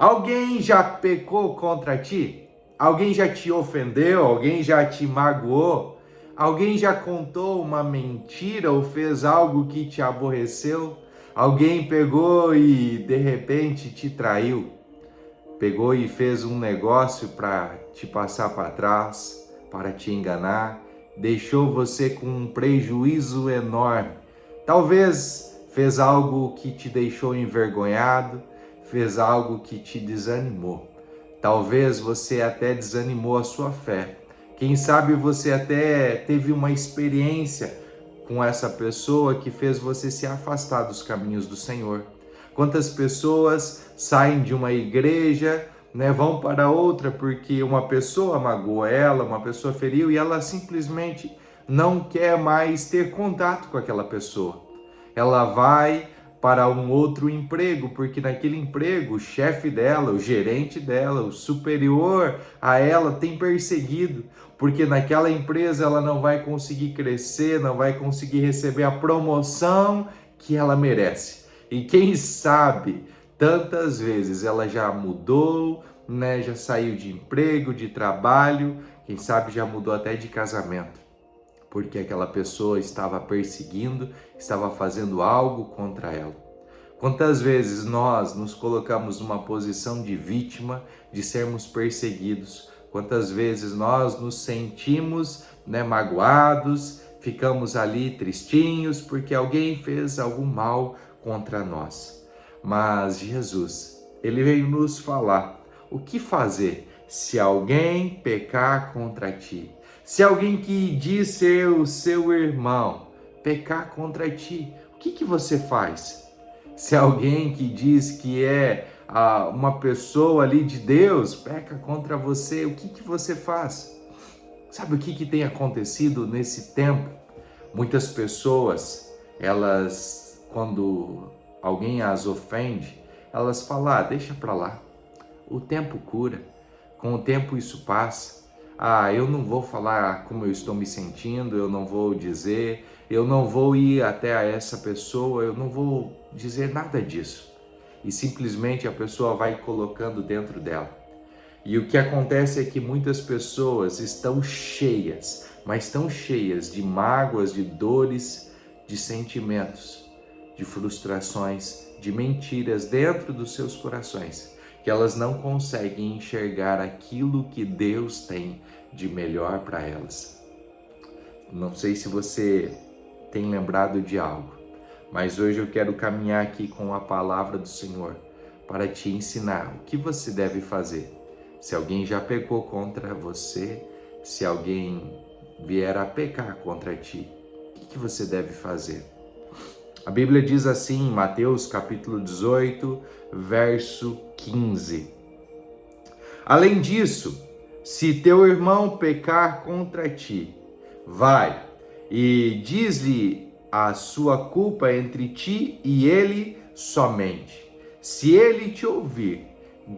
Alguém já pecou contra ti? Alguém já te ofendeu? Alguém já te magoou? Alguém já contou uma mentira ou fez algo que te aborreceu? Alguém pegou e de repente te traiu? Pegou e fez um negócio para te passar para trás, para te enganar, deixou você com um prejuízo enorme. Talvez fez algo que te deixou envergonhado, fez algo que te desanimou. Talvez você até desanimou a sua fé. Quem sabe você até teve uma experiência com essa pessoa que fez você se afastar dos caminhos do Senhor. Quantas pessoas saem de uma igreja, vão para outra porque uma pessoa magoou ela, uma pessoa feriu e ela simplesmente não quer mais ter contato com aquela pessoa. Ela vai para um outro emprego, porque naquele emprego o chefe dela, o gerente dela, o superior a ela tem perseguido, porque naquela empresa ela não vai conseguir crescer, não vai conseguir receber a promoção que ela merece. E quem sabe, tantas vezes ela já mudou, já saiu de emprego, de trabalho, quem sabe já mudou até de casamento, porque aquela pessoa estava perseguindo, estava fazendo algo contra ela. Quantas vezes nós nos colocamos numa posição de vítima, de sermos perseguidos? Quantas vezes nós nos sentimos magoados, ficamos ali tristinhos porque alguém fez algum mal contra nós. Mas Jesus, ele veio nos falar o que fazer se alguém pecar contra ti. Se alguém que diz ser o seu irmão pecar contra ti, o que você faz? Se alguém que diz que é uma pessoa ali de Deus peca contra você, o que você faz? Sabe o que tem acontecido nesse tempo? Muitas pessoas, elas, quando alguém as ofende, elas falam, deixa pra lá, o tempo cura, com o tempo isso passa. Eu não vou falar como eu estou me sentindo, eu não vou dizer, eu não vou ir até a essa pessoa, eu não vou dizer nada disso. E simplesmente a pessoa vai colocando dentro dela. E o que acontece é que muitas pessoas estão cheias, mas tão cheias de mágoas, de dores, de sentimentos, de frustrações, de mentiras dentro dos seus corações, que elas não conseguem enxergar aquilo que Deus tem de melhor para elas. Não sei se você tem lembrado de algo, mas hoje eu quero caminhar aqui com a palavra do Senhor para te ensinar o que você deve fazer. Se alguém já pecou contra você, se alguém vier a pecar contra ti, o que você deve fazer? A Bíblia diz assim em Mateus capítulo 18, verso 15. Além disso, se teu irmão pecar contra ti, vai e diz-lhe a sua culpa entre ti e ele somente. Se ele te ouvir,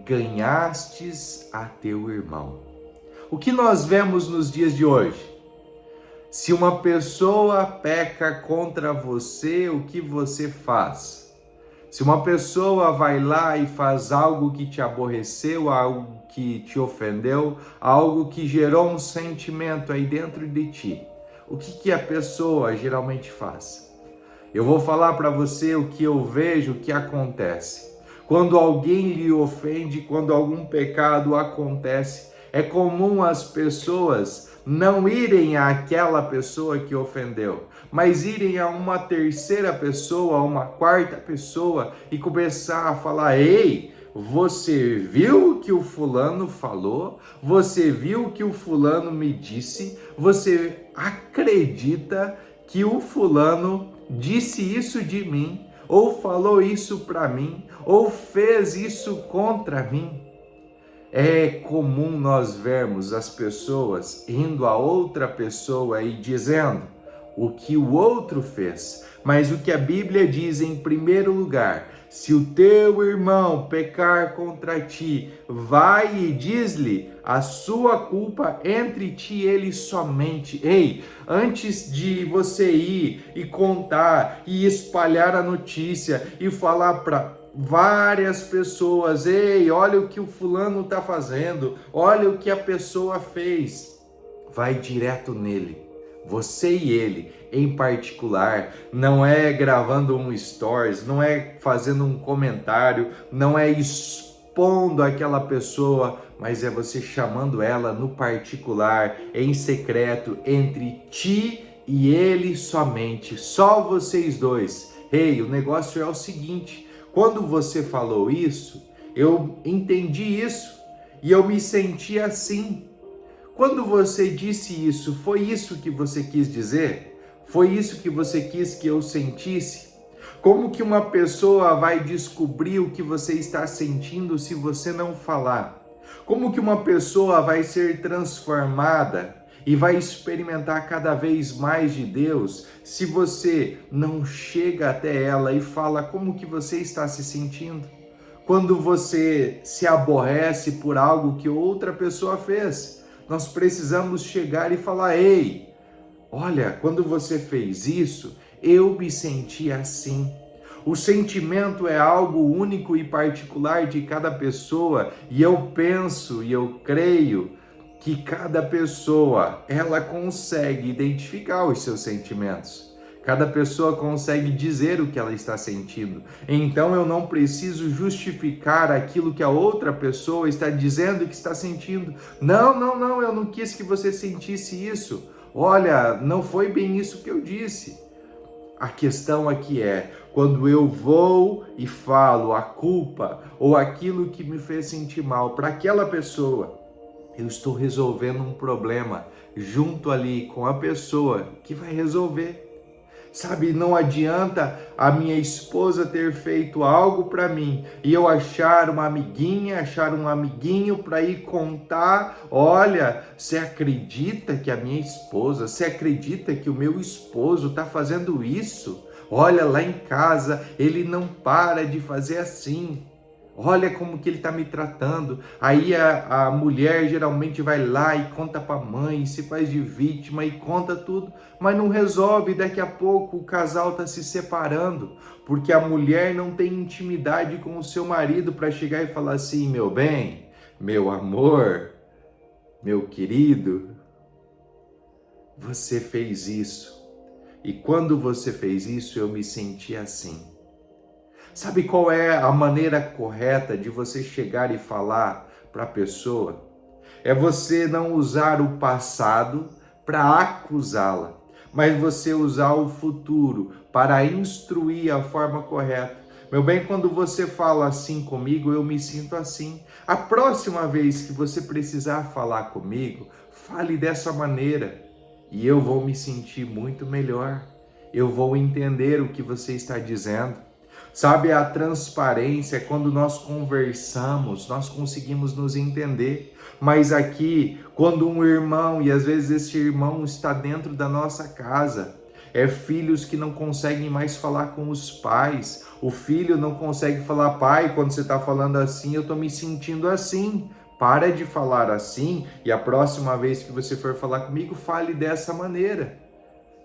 ganhastes a teu irmão. O que nós vemos nos dias de hoje? Se uma pessoa peca contra você, o que você faz? Se uma pessoa vai lá e faz algo que te aborreceu, algo que te ofendeu, algo que gerou um sentimento aí dentro de ti, o que a pessoa geralmente faz? Eu vou falar para você o que eu vejo, o que acontece. Quando alguém lhe ofende, quando algum pecado acontece, é comum as pessoas não irem àquela pessoa que ofendeu, mas irem a uma terceira pessoa, a uma quarta pessoa e começar a falar: ei, você viu o que o fulano falou? Você viu o que o fulano me disse? Você acredita que o fulano disse isso de mim? Ou falou isso para mim? Ou fez isso contra mim? É comum nós vermos as pessoas indo a outra pessoa e dizendo o que o outro fez. Mas o que a Bíblia diz em primeiro lugar: se o teu irmão pecar contra ti, vai e diz-lhe a sua culpa entre ti e ele somente. Ei, antes de você ir e contar e espalhar a notícia e falar para várias pessoas, ei, olha o que o fulano está fazendo, olha o que a pessoa fez, vai direto nele. Você e ele, em particular, não é gravando um stories, não é fazendo um comentário, não é expondo aquela pessoa, mas é você chamando ela no particular, em secreto, entre ti e ele somente, só vocês dois. Ei, o negócio é o seguinte, quando você falou isso, eu entendi isso e eu me senti assim. Quando você disse isso, foi isso que você quis dizer? Foi isso que você quis que eu sentisse? Como que uma pessoa vai descobrir o que você está sentindo se você não falar? Como que uma pessoa vai ser transformada e vai experimentar cada vez mais de Deus se você não chega até ela e fala como que você está se sentindo? Quando você se aborrece por algo que outra pessoa fez, nós precisamos chegar e falar: ei, olha, quando você fez isso, eu me senti assim. O sentimento é algo único e particular de cada pessoa, e eu penso e eu creio que cada pessoa, ela consegue identificar os seus sentimentos. Cada pessoa consegue dizer o que ela está sentindo. Então eu não preciso justificar aquilo que a outra pessoa está dizendo que está sentindo. Não, não, não, eu não quis que você sentisse isso. Olha, não foi bem isso que eu disse. A questão aqui é, quando eu vou e falo a culpa ou aquilo que me fez sentir mal para aquela pessoa, eu estou resolvendo um problema junto ali com a pessoa que vai resolver. Sabe, não adianta a minha esposa ter feito algo para mim e eu achar uma amiguinha, achar um amiguinho para ir contar: olha, você acredita que a minha esposa, você acredita que o meu esposo está fazendo isso? Olha, lá em casa ele não para de fazer assim. Olha como que ele está me tratando. Aí a mulher geralmente vai lá e conta para a mãe, se faz de vítima e conta tudo, mas não resolve. Daqui a pouco o casal está se separando, porque a mulher não tem intimidade com o seu marido para chegar e falar assim: meu bem, meu amor, meu querido, você fez isso. E quando você fez isso, eu me senti assim. Sabe qual é a maneira correta de você chegar e falar para a pessoa? É você não usar o passado para acusá-la, mas você usar o futuro para instruir a forma correta. Meu bem, quando você fala assim comigo, eu me sinto assim. A próxima vez que você precisar falar comigo, fale dessa maneira e eu vou me sentir muito melhor. Eu vou entender o que você está dizendo. Sabe, a transparência, quando nós conversamos, nós conseguimos nos entender. Mas aqui, quando um irmão, e às vezes esse irmão está dentro da nossa casa, filhos que não conseguem mais falar com os pais, o filho não consegue falar: pai, quando você está falando assim, eu estou me sentindo assim. Para de falar assim e a próxima vez que você for falar comigo, fale dessa maneira.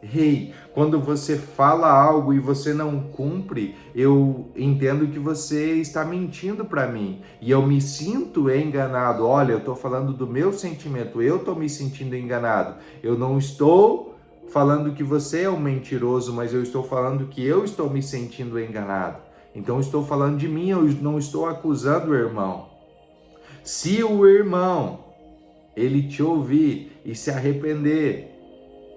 Ei, quando você fala algo e você não cumpre, eu entendo que você está mentindo para mim e eu me sinto enganado. Olha, eu estou falando do meu sentimento, eu estou me sentindo enganado. Eu não estou falando que você é um mentiroso, mas eu estou falando que eu estou me sentindo enganado. Então eu estou falando de mim, eu não estou acusando o irmão. Se o irmão, ele te ouvir e se arrepender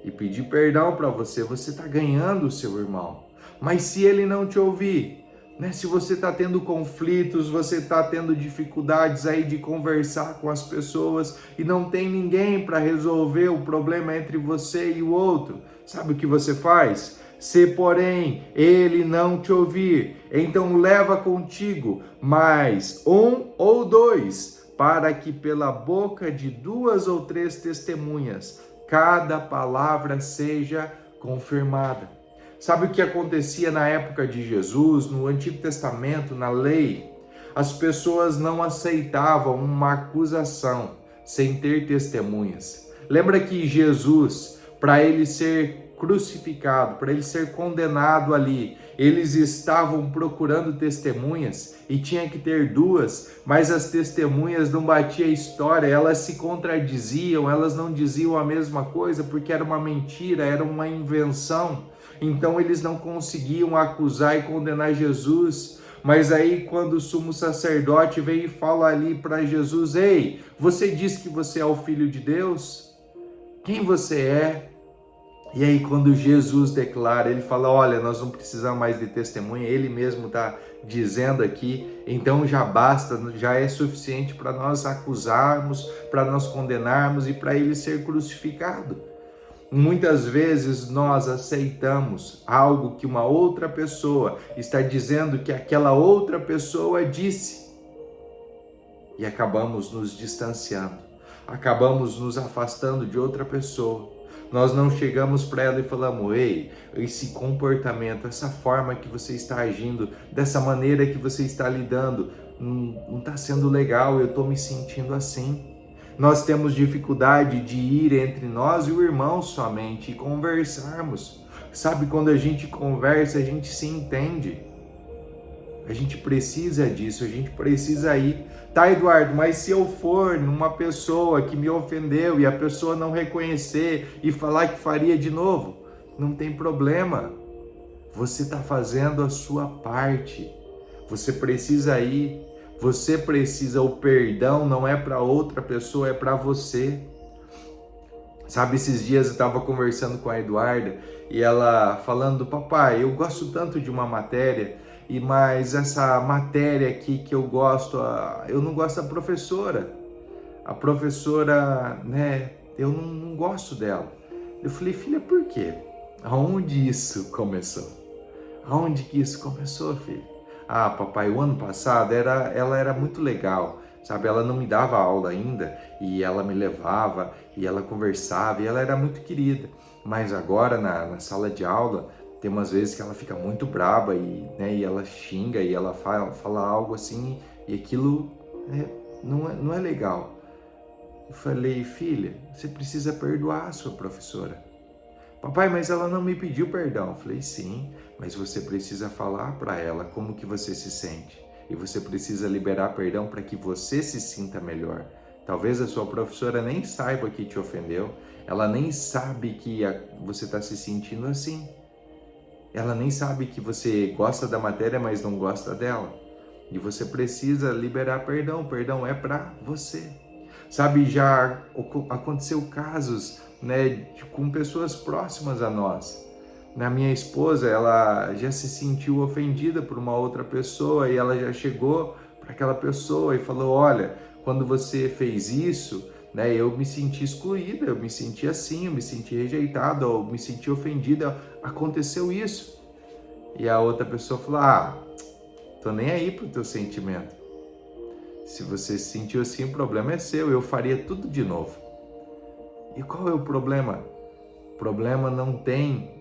e pedir perdão para você, você está ganhando o seu irmão. Mas se ele não te ouvir, né? Se você está tendo conflitos, você está tendo dificuldades aí de conversar com as pessoas e não tem ninguém para resolver o problema entre você e o outro, sabe o que você faz? Se, porém, ele não te ouvir, então leva contigo mais um ou dois, para que pela boca de 2 ou 3 testemunhas cada palavra seja confirmada. Sabe o que acontecia na época de Jesus, no Antigo Testamento, na lei? As pessoas não aceitavam uma acusação sem ter testemunhas. Lembra que Jesus, para ele ser crucificado, para ele ser condenado ali, Eles estavam procurando testemunhas e tinha que ter duas, mas as testemunhas não batiam a história, elas se contradiziam, elas não diziam a mesma coisa porque era uma mentira, era uma invenção. Então eles não conseguiam acusar e condenar Jesus. Mas aí quando o sumo sacerdote veio e fala ali para Jesus: ei, você diz que você é o Filho de Deus? Quem você é? E aí quando Jesus declara, ele fala: olha, nós não precisamos mais de testemunha, ele mesmo está dizendo aqui, então já basta, já é suficiente para nós acusarmos, para nós condenarmos e para ele ser crucificado. Muitas vezes nós aceitamos algo que uma outra pessoa está dizendo que aquela outra pessoa disse e acabamos nos distanciando, acabamos nos afastando de outra pessoa. Nós não chegamos para ela e falamos: ei, esse comportamento, essa forma que você está agindo, dessa maneira que você está lidando, não está sendo legal, eu estou me sentindo assim. Nós temos dificuldade de ir entre nós e o irmão somente e conversarmos. Sabe, quando a gente conversa, a gente se entende. A gente precisa disso, a gente precisa ir. Tá, Eduardo, mas se eu for numa pessoa que me ofendeu e a pessoa não reconhecer e falar que faria de novo, não tem problema. Você está fazendo a sua parte. Você precisa ir. Você precisa, o perdão não é para outra pessoa, é para você. Sabe, esses dias eu estava conversando com a Eduarda e ela falando: papai, eu gosto tanto de uma matéria, mas essa matéria aqui que eu gosto, eu não gosto da professora. A professora, né, eu não gosto dela. Eu falei: filha, por quê? Aonde isso começou? Aonde que isso começou, filho? Ah, papai, o ano passado ela era muito legal, sabe? Ela não me dava aula ainda e ela me levava e ela conversava e ela era muito querida. Mas agora na sala de aula tem umas vezes que ela fica muito braba e, né, e ela xinga e ela fala algo assim e aquilo não é legal. Eu falei: filha, você precisa perdoar a sua professora. Papai, mas ela não me pediu perdão. Eu falei: sim, mas você precisa falar para ela como que você se sente. E você precisa liberar perdão para que você se sinta melhor. Talvez a sua professora nem saiba que te ofendeu. Ela nem sabe que você está se sentindo assim. Ela nem sabe que você gosta da matéria, mas não gosta dela. E você precisa liberar perdão. Perdão é para você. Sabe, já aconteceu casos, né, com pessoas próximas a nós. Na minha esposa, ela já se sentiu ofendida por uma outra pessoa e ela já chegou para aquela pessoa e falou: olha, quando você fez isso, né, eu me senti excluída, eu me senti assim, eu me senti rejeitada, eu me senti ofendida, aconteceu isso. E a outra pessoa falou: ah, tô nem aí pro teu sentimento. Se você se sentiu assim, o problema é seu, eu faria tudo de novo. E qual é o problema? O problema não tem,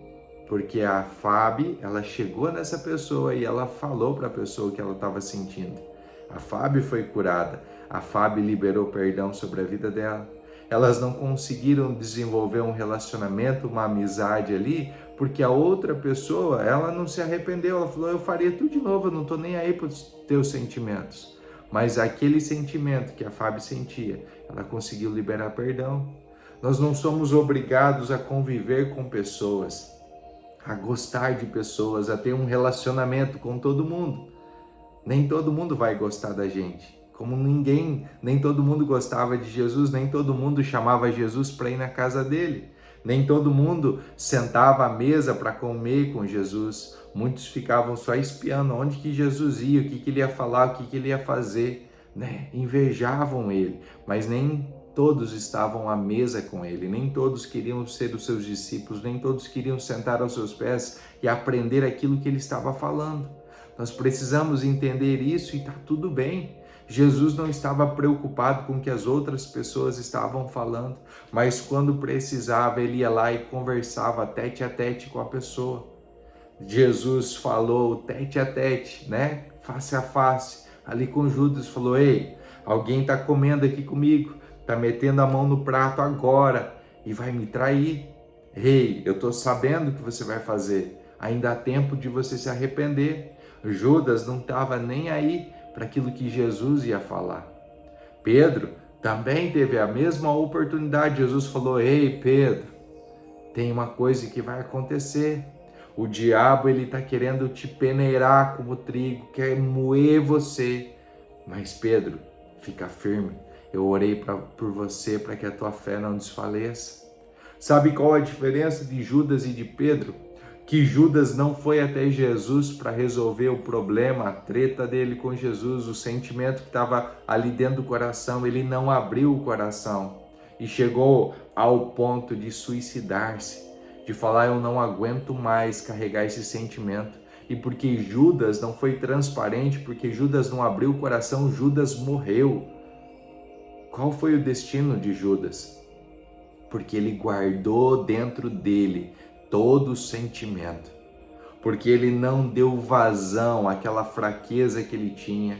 porque a Fábio, ela chegou nessa pessoa e ela falou para a pessoa o que ela estava sentindo. A Fábio foi curada, a Fábio liberou perdão sobre a vida dela. Elas não conseguiram desenvolver um relacionamento, uma amizade ali, porque a outra pessoa, ela não se arrependeu, ela falou: eu faria tudo de novo, eu não estou nem aí para os teus sentimentos. Mas aquele sentimento que a Fábio sentia, ela conseguiu liberar perdão. Nós não somos obrigados a conviver com pessoas, a gostar de pessoas, a ter um relacionamento com todo mundo. Nem todo mundo vai gostar da gente. Como nem todo mundo gostava de Jesus, nem todo mundo chamava Jesus para ir na casa dele. Nem todo mundo sentava à mesa para comer com Jesus. Muitos ficavam só espiando onde que Jesus ia, o que ele ia falar, o que ele ia fazer, né? Invejavam ele, mas nem todos estavam à mesa com ele, nem todos queriam ser os seus discípulos, nem todos queriam sentar aos seus pés e aprender aquilo que ele estava falando. Nós precisamos entender isso e está tudo bem. Jesus não estava preocupado com o que as outras pessoas estavam falando, mas quando precisava, ele ia lá e conversava tete a tete com a pessoa. Jesus falou tete a tete, né? Face a face, ali com Judas, falou: ei, alguém está comendo aqui comigo, está metendo a mão no prato agora e vai me trair. Ei, eu estou sabendo o que você vai fazer. Ainda há tempo de você se arrepender. Judas não estava nem aí para aquilo que Jesus ia falar. Pedro também teve a mesma oportunidade. Jesus falou: ei, Pedro, tem uma coisa que vai acontecer. O diabo, ele está querendo te peneirar como trigo, quer moer você. Mas Pedro, fica firme. Eu orei por você para que a tua fé não desfaleça. Sabe qual a diferença de Judas e de Pedro? Que Judas não foi até Jesus para resolver o problema, a treta dele com Jesus, o sentimento que estava ali dentro do coração. Ele não abriu o coração e chegou ao ponto de suicidar-se, de falar: eu não aguento mais carregar esse sentimento. E porque Judas não foi transparente, porque Judas não abriu o coração, Judas morreu. Qual foi o destino de Judas? Porque ele guardou dentro dele todo o sentimento, porque ele não deu vazão àquela fraqueza que ele tinha.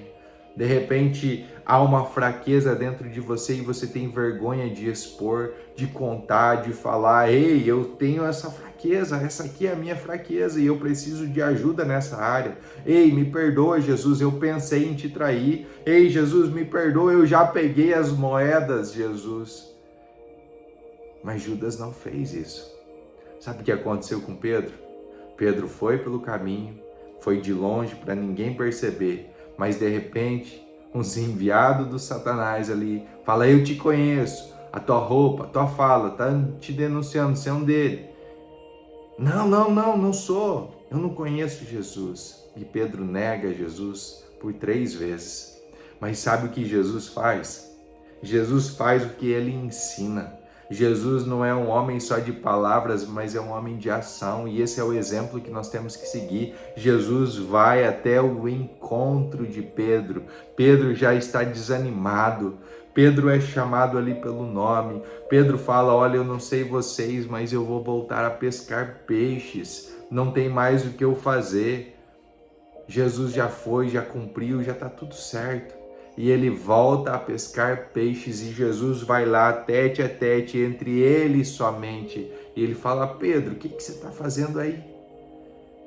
De repente, há uma fraqueza dentro de você e você tem vergonha de expor, de contar, de falar: ei, eu tenho essa fraqueza, essa aqui é a minha fraqueza e eu preciso de ajuda nessa área. Ei, me perdoa, Jesus, eu pensei em te trair. Ei, Jesus, me perdoa, eu já peguei as moedas, Jesus. Mas Judas não fez isso. Sabe o que aconteceu com Pedro? Pedro foi pelo caminho, foi de longe para ninguém perceber, mas de repente, uns enviados do Satanás ali fala: eu te conheço, a tua roupa, a tua fala, tá te denunciando, você é um dele. Não sou, eu não conheço Jesus. E Pedro nega Jesus por 3 vezes. Mas sabe o que Jesus faz? Jesus faz o que ele ensina. Jesus não é um homem só de palavras, mas é um homem de ação, e esse é o exemplo que nós temos que seguir. Jesus vai até o encontro de Pedro. Pedro já está desanimado. Pedro é chamado ali pelo nome. Pedro fala: olha, eu não sei vocês, mas eu vou voltar a pescar peixes. Não tem mais o que eu fazer. Jesus já foi, já cumpriu, já está tudo certo. E ele volta a pescar peixes e Jesus vai lá tete a tete entre eles somente. E ele fala: Pedro, o que você está fazendo aí?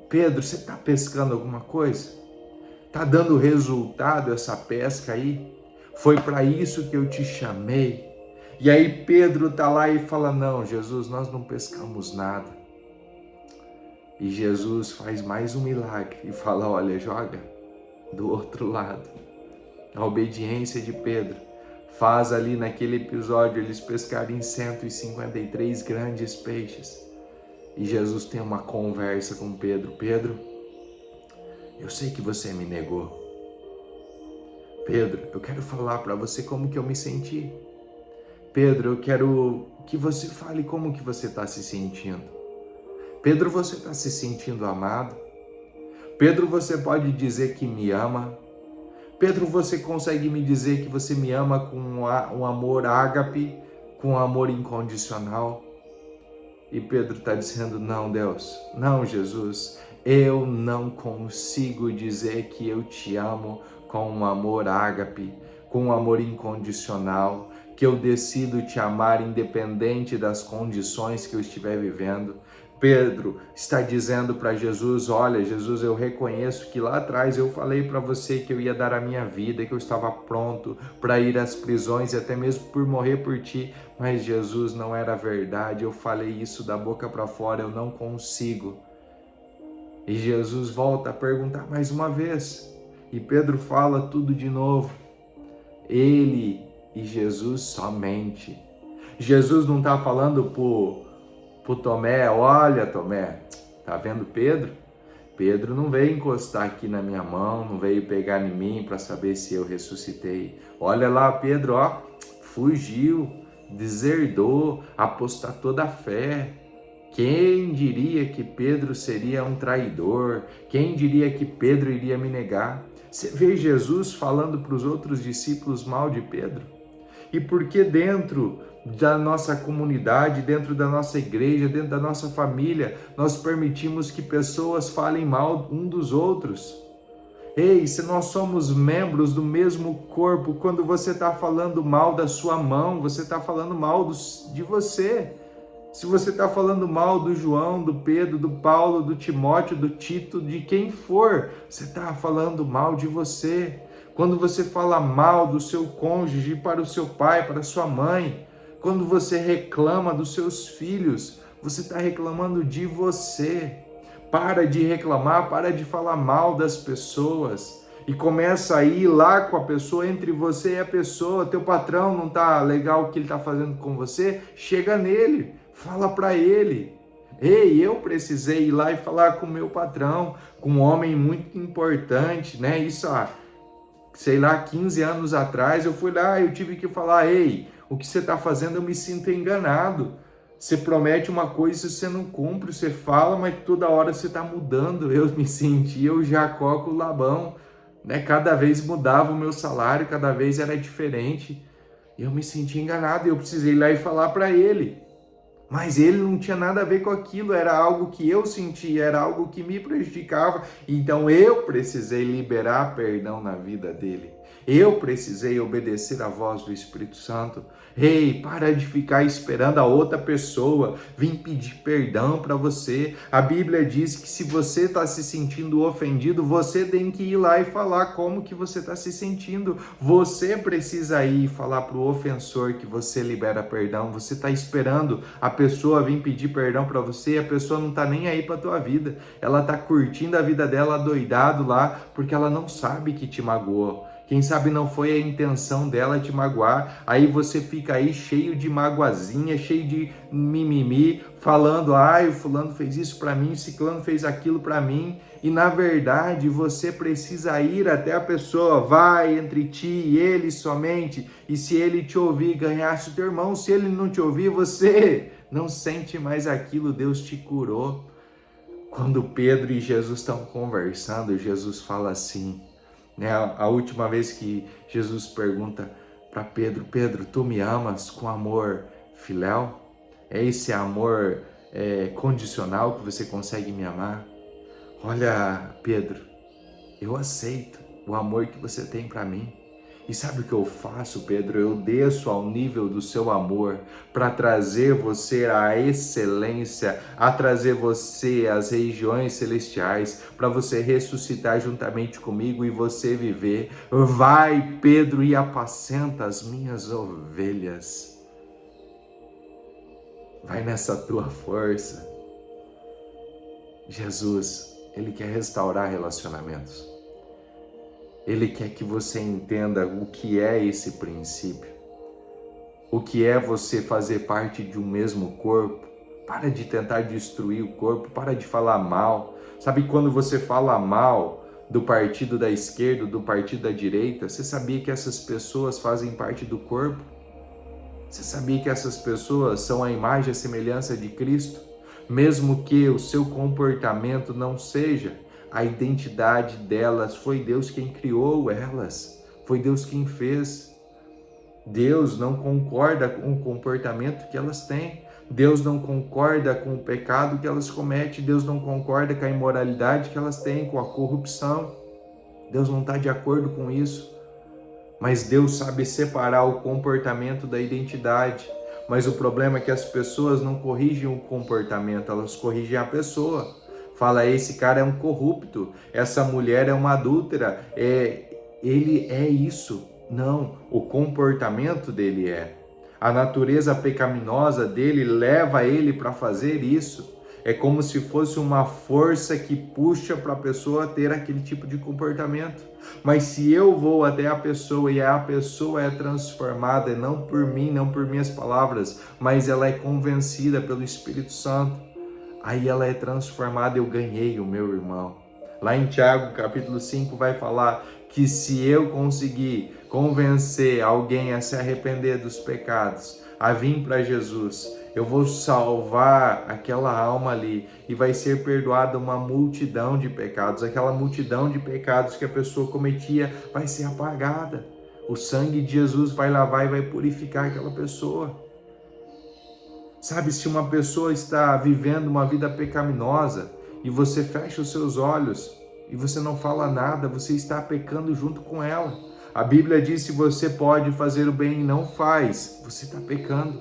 Pedro, você está pescando alguma coisa? Está dando resultado essa pesca aí? Foi para isso que eu te chamei. E aí Pedro está lá e fala: não, Jesus, nós não pescamos nada. E Jesus faz mais um milagre e fala: olha, joga do outro lado. A obediência de Pedro faz ali naquele episódio eles pescarem 153 grandes peixes. E Jesus tem uma conversa com Pedro: Pedro, eu sei que você me negou. Pedro, eu quero falar para você como que eu me senti. Pedro, eu quero que você fale como que você está se sentindo. Pedro, você está se sentindo amado? Pedro, você pode dizer que me ama? Pedro, você consegue me dizer que você me ama com um amor ágape, com um amor incondicional? E Pedro está dizendo: não, Deus, não, Jesus, eu não consigo dizer que eu te amo com um amor ágape, com um amor incondicional, que eu decido te amar independente das condições que eu estiver vivendo. Pedro está dizendo para Jesus: olha, Jesus, eu reconheço que lá atrás eu falei para você que eu ia dar a minha vida, que eu estava pronto para ir às prisões e até mesmo por morrer por ti, mas Jesus, não era verdade, eu falei isso da boca para fora, eu não consigo. E Jesus volta a perguntar mais uma vez, e Pedro fala tudo de novo. Ele e Jesus somente. Jesus não está falando pro Tomé: olha, Tomé, tá vendo Pedro? Pedro não veio encostar aqui na minha mão, não veio pegar em mim para saber se eu ressuscitei. Olha lá, Pedro, ó, fugiu, deserdou, apostatou da fé. Quem diria que Pedro seria um traidor? Quem diria que Pedro iria me negar? Você vê Jesus falando para os outros discípulos mal de Pedro? E por que dentro da nossa comunidade, dentro da nossa igreja, dentro da nossa família, nós permitimos que pessoas falem mal um dos outros? Ei, se nós somos membros do mesmo corpo, quando você está falando mal da sua mão, você está falando mal de você. Se você está falando mal do João, do Pedro, do Paulo, do Timóteo, do Tito, de quem for, você está falando mal de você. Quando você fala mal do seu cônjuge para o seu pai, para a sua mãe, quando você reclama dos seus filhos, você está reclamando de você. Para de reclamar, para de falar mal das pessoas. E começa a ir lá com a pessoa, entre você e a pessoa. Teu patrão não está legal o que ele está fazendo com você? Chega nele. Fala para ele, ei, eu precisei ir lá e falar com o meu patrão, com um homem muito importante, né? Isso há, sei lá, 15 anos atrás, eu fui lá, eu tive que falar, ei, o que você está fazendo, eu me sinto enganado. Você promete uma coisa e você não cumpre, você fala, mas toda hora você está mudando. Eu me sentia o Jacó com o Labão, né? Cada vez mudava o meu salário, cada vez era diferente. Eu me senti enganado, eu precisei ir lá e falar para ele. Mas ele não tinha nada a ver com aquilo, era algo que eu sentia, era algo que me prejudicava. Então eu precisei liberar perdão na vida dele. Eu precisei obedecer à voz do Espírito Santo. Ei, para de ficar esperando a outra pessoa vir pedir perdão para você. A Bíblia diz que se você está se sentindo ofendido, você tem que ir lá e falar como que você está se sentindo. Você precisa ir falar para o ofensor que você libera perdão. Você está esperando a pessoa vir pedir perdão para você, a pessoa não está nem aí para a tua vida. Ela está curtindo a vida dela doidado lá, porque ela não sabe que te magoou. Quem sabe não foi a intenção dela te magoar, aí você fica aí cheio de magoazinha, cheio de mimimi, falando, ai, o fulano fez isso para mim, o ciclano fez aquilo para mim, e na verdade você precisa ir até a pessoa, vai entre ti e ele somente, e se ele te ouvir, ganhasse o teu irmão, se ele não te ouvir, você não sente mais aquilo, Deus te curou. Quando Pedro e Jesus estão conversando, Jesus fala assim, né? A última vez que Jesus pergunta para Pedro, Pedro, tu me amas com amor filéu? É esse amor condicional que você consegue me amar? Olha, Pedro, eu aceito o amor que você tem para mim. E sabe o que eu faço, Pedro? Eu desço ao nível do seu amor para trazer você à excelência, a trazer você às regiões celestiais, para você ressuscitar juntamente comigo e você viver. Vai, Pedro, e apacenta as minhas ovelhas. Vai nessa tua força. Jesus, Ele quer restaurar relacionamentos. Ele quer que você entenda o que é esse princípio. O que é você fazer parte de um mesmo corpo. Para de tentar destruir o corpo, para de falar mal. Sabe quando você fala mal do partido da esquerda, do partido da direita, você sabia que essas pessoas fazem parte do corpo? Você sabia que essas pessoas são a imagem e a semelhança de Cristo? Mesmo que o seu comportamento não seja, a identidade delas, foi Deus quem criou elas, foi Deus quem fez. Deus não concorda com o comportamento que elas têm, Deus não concorda com o pecado que elas cometem, Deus não concorda com a imoralidade que elas têm, com a corrupção. Deus não está de acordo com isso, mas Deus sabe separar o comportamento da identidade. Mas o problema é que as pessoas não corrigem o comportamento, elas corrigem a pessoa. Fala, esse cara é um corrupto, essa mulher é uma adúltera, ele é isso. Não, o comportamento dele é. A natureza pecaminosa dele leva ele para fazer isso. É como se fosse uma força que puxa para a pessoa ter aquele tipo de comportamento. Mas se eu vou até a pessoa e a pessoa é transformada, não por mim, não por minhas palavras, mas ela é convencida pelo Espírito Santo, aí ela é transformada, eu ganhei o meu irmão. Lá em Tiago, capítulo 5, vai falar que se eu conseguir convencer alguém a se arrepender dos pecados, a vir para Jesus, eu vou salvar aquela alma ali e vai ser perdoada uma multidão de pecados. Aquela multidão de pecados que a pessoa cometia vai ser apagada. O sangue de Jesus vai lavar e vai purificar aquela pessoa. Sabe, se uma pessoa está vivendo uma vida pecaminosa e você fecha os seus olhos e você não fala nada, você está pecando junto com ela. A Bíblia diz: se você pode fazer o bem e não faz, você está pecando.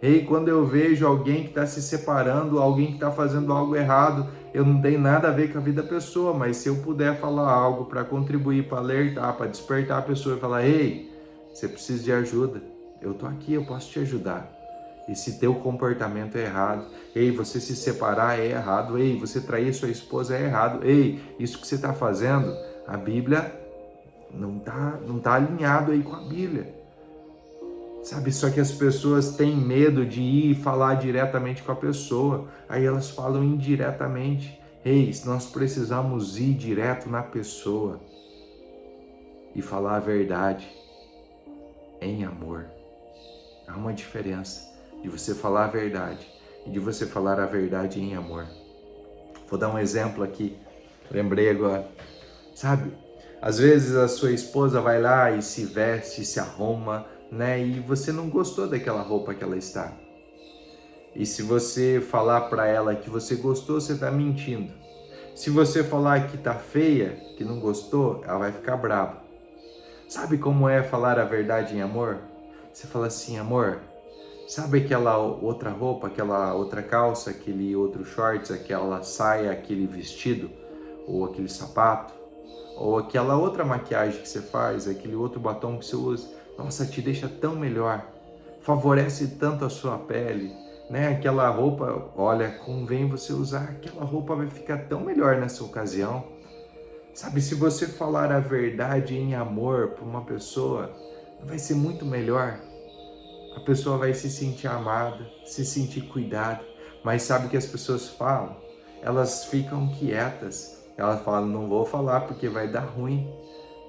Ei, quando eu vejo alguém que está se separando, alguém que está fazendo algo errado, eu não tenho nada a ver com a vida da pessoa, mas se eu puder falar algo para contribuir, para alertar, para despertar a pessoa e falar, ei, você precisa de ajuda, eu tô aqui, eu posso te ajudar. E se teu comportamento é errado, ei, você se separar é errado, ei, você trair sua esposa é errado, ei, isso que você está fazendo, a Bíblia não tá alinhado aí com a Bíblia. Sabe, só que as pessoas têm medo de ir falar diretamente com a pessoa, aí elas falam indiretamente. Ei, nós precisamos ir direto na pessoa e falar a verdade em amor. Há uma diferença de você falar a verdade e de você falar a verdade em amor. Vou dar um exemplo aqui, lembrei agora. Sabe, às vezes a sua esposa vai lá e se veste, se arruma, né? E você não gostou daquela roupa que ela está. E se você falar para ela que você gostou, você está mentindo. Se você falar que tá feia, que não gostou, ela vai ficar brava. Sabe como é falar a verdade em amor? Você fala assim, amor, sabe aquela outra roupa, aquela outra calça, aquele outro shorts, aquela saia, aquele vestido, ou aquele sapato, ou aquela outra maquiagem que você faz, aquele outro batom que você usa? Nossa, te deixa tão melhor, favorece tanto a sua pele, né? Aquela roupa, olha, convém você usar, aquela roupa vai ficar tão melhor nessa ocasião. Sabe, se você falar a verdade em amor para uma pessoa, vai ser muito melhor. A pessoa vai se sentir amada, se sentir cuidada. Mas sabe o que as pessoas falam? Elas ficam quietas. Elas falam, não vou falar porque vai dar ruim.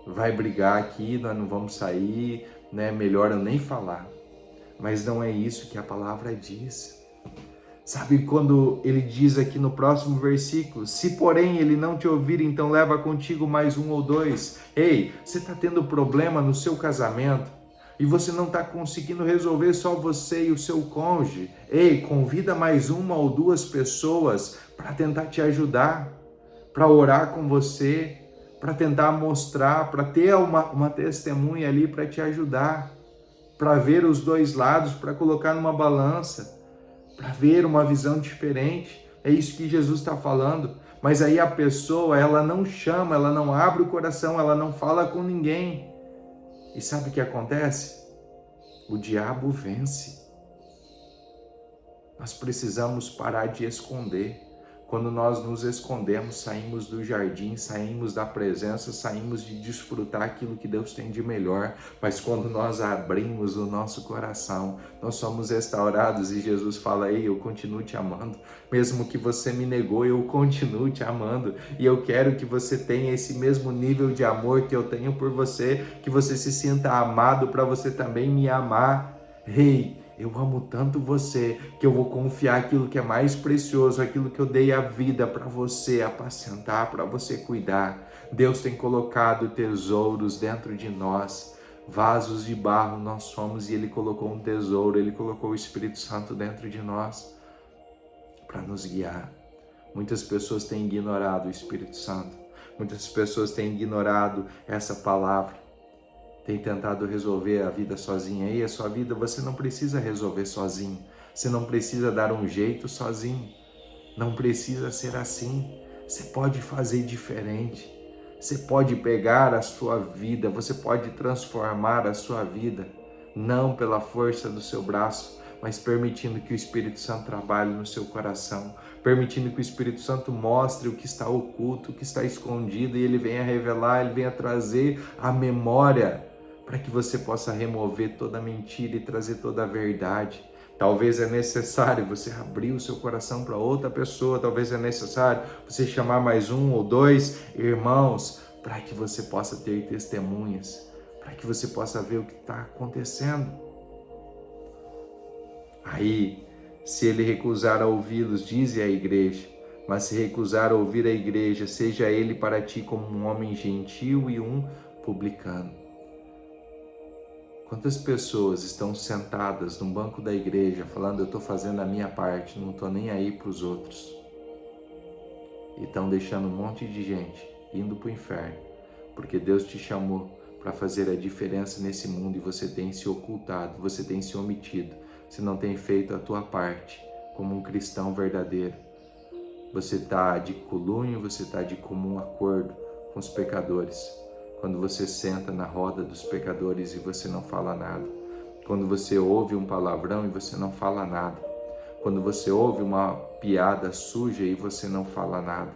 Vai brigar aqui, nós não vamos sair, né? Melhor eu nem falar. Mas não é isso que a palavra diz. Sabe quando ele diz aqui no próximo versículo, se porém ele não te ouvir, então leva contigo mais um ou dois. Ei, você está tendo problema no seu casamento e você não está conseguindo resolver só você e o seu cônjuge. Ei, convida mais uma ou duas pessoas para tentar te ajudar, para orar com você, para tentar mostrar, para ter uma testemunha ali para te ajudar, para ver os dois lados, para colocar numa balança, para ver uma visão diferente. É isso que Jesus está falando. Mas aí a pessoa, ela não chama, ela não abre o coração, ela não fala com ninguém. E sabe o que acontece? O diabo vence. Nós precisamos parar de esconder. Quando nós nos escondemos, saímos do jardim, saímos da presença, saímos de desfrutar aquilo que Deus tem de melhor. Mas quando nós abrimos o nosso coração, nós somos restaurados e Jesus fala, ei, eu continuo te amando. Mesmo que você me negou, eu continuo te amando. E eu quero que você tenha esse mesmo nível de amor que eu tenho por você, que você se sinta amado para você também me amar. Ei, eu amo tanto você que eu vou confiar aquilo que é mais precioso, aquilo que eu dei a vida para você apacentar, para você cuidar. Deus tem colocado tesouros dentro de nós, vasos de barro nós somos, e Ele colocou um tesouro, Ele colocou o Espírito Santo dentro de nós para nos guiar. Muitas pessoas têm ignorado o Espírito Santo, muitas pessoas têm ignorado essa palavra, tem tentado resolver a vida sozinha. E a sua vida você não precisa resolver sozinho. Você não precisa dar um jeito sozinho. Não precisa ser assim. Você pode fazer diferente. Você pode pegar a sua vida, você pode transformar a sua vida, não pela força do seu braço, mas permitindo que o Espírito Santo trabalhe no seu coração, permitindo que o Espírito Santo mostre o que está oculto, o que está escondido, e ele venha revelar, ele venha trazer a memória, para que você possa remover toda a mentira e trazer toda a verdade. Talvez é necessário você abrir o seu coração para outra pessoa, talvez é necessário você chamar mais um ou dois irmãos, para que você possa ter testemunhas, para que você possa ver o que está acontecendo. Aí, se ele recusar a ouvi-los, dize à igreja, mas se recusar a ouvir a igreja, seja ele para ti como um homem gentil e um publicano. Quantas pessoas estão sentadas no banco da igreja falando, eu estou fazendo a minha parte, não estou nem aí para os outros. E estão deixando um monte de gente indo para o inferno, porque Deus te chamou para fazer a diferença nesse mundo e você tem se ocultado, você tem se omitido, você não tem feito a tua parte como um cristão verdadeiro. Você está de colunho, você está de comum acordo com os pecadores. Quando você senta na roda dos pecadores e você não fala nada. Quando você ouve um palavrão e você não fala nada. Quando você ouve uma piada suja e você não fala nada.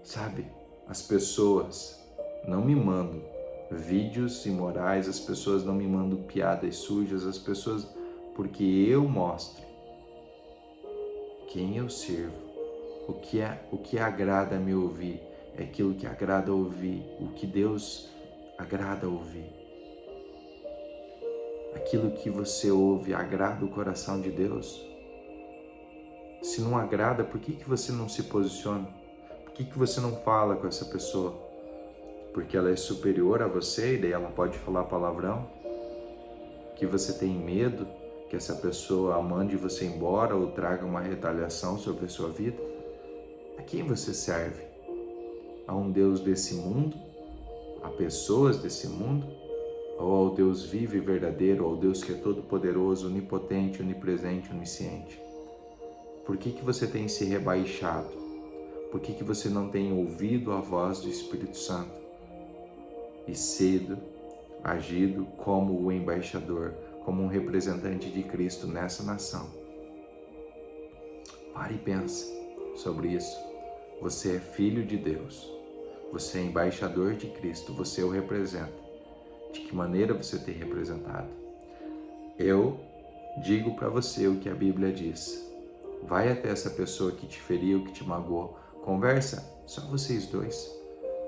Sabe, as pessoas não me mandam vídeos imorais, as pessoas não me mandam piadas sujas, as pessoas, porque eu mostro quem eu sirvo, o que agrada me ouvir, é aquilo que agrada ouvir, o que Deus agrada ouvir. Aquilo que você ouve agrada o coração de Deus? Se não agrada, por que você não se posiciona? Por que você não fala com essa pessoa? Porque ela é superior a você e daí ela pode falar palavrão? Que você tem medo que essa pessoa mande você embora ou traga uma retaliação sobre a sua vida? A quem você serve? A um Deus desse mundo? A pessoas desse mundo? Ou ao Deus vivo e verdadeiro, ao Deus que é todo-poderoso, onipotente, onipresente, onisciente? Por que você tem se rebaixado? Por que você não tem ouvido a voz do Espírito Santo e cedo agido como o embaixador, como um representante de Cristo nessa nação? Pare e pense sobre isso. Você é filho de Deus, você é embaixador de Cristo, você o representa. De que maneira você tem representado? Eu digo para você o que a Bíblia diz. Vai até essa pessoa que te feriu, que te magoou. Conversa, só vocês dois.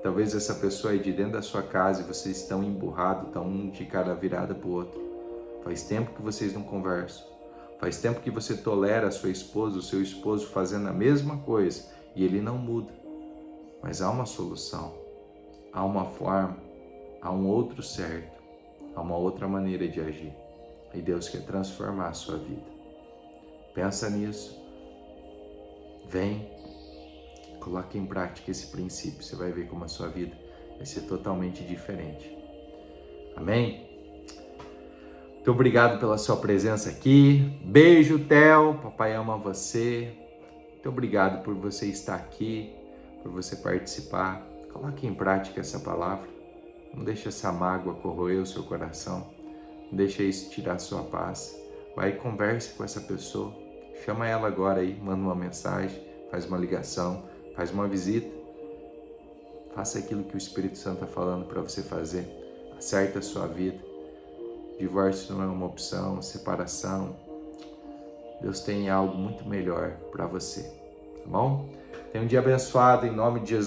Talvez essa pessoa aí de dentro da sua casa e vocês estão emburrados, estão um de cara virada para o outro. Faz tempo que vocês não conversam. Faz tempo que você tolera a sua esposa, o seu esposo fazendo a mesma coisa e ele não muda. Mas há uma solução, há uma forma, há um outro certo, há uma outra maneira de agir. E Deus quer transformar a sua vida. Pensa nisso. Vem, coloque em prática esse princípio. Você vai ver como a sua vida vai ser totalmente diferente. Amém? Muito obrigado pela sua presença aqui. Beijo, Theo. Papai ama você. Muito obrigado por você estar aqui, por você participar. Coloque em prática essa palavra. Não deixe essa mágoa corroer o seu coração. Não deixe isso tirar a sua paz. Vai e converse com essa pessoa. Chama ela agora aí, manda uma mensagem, faz uma ligação, faz uma visita. Faça aquilo que o Espírito Santo está falando para você fazer. Acerte a sua vida. Divórcio não é uma opção, separação. Deus tem algo muito melhor para você, tá bom? Tenha um dia abençoado em nome de Jesus.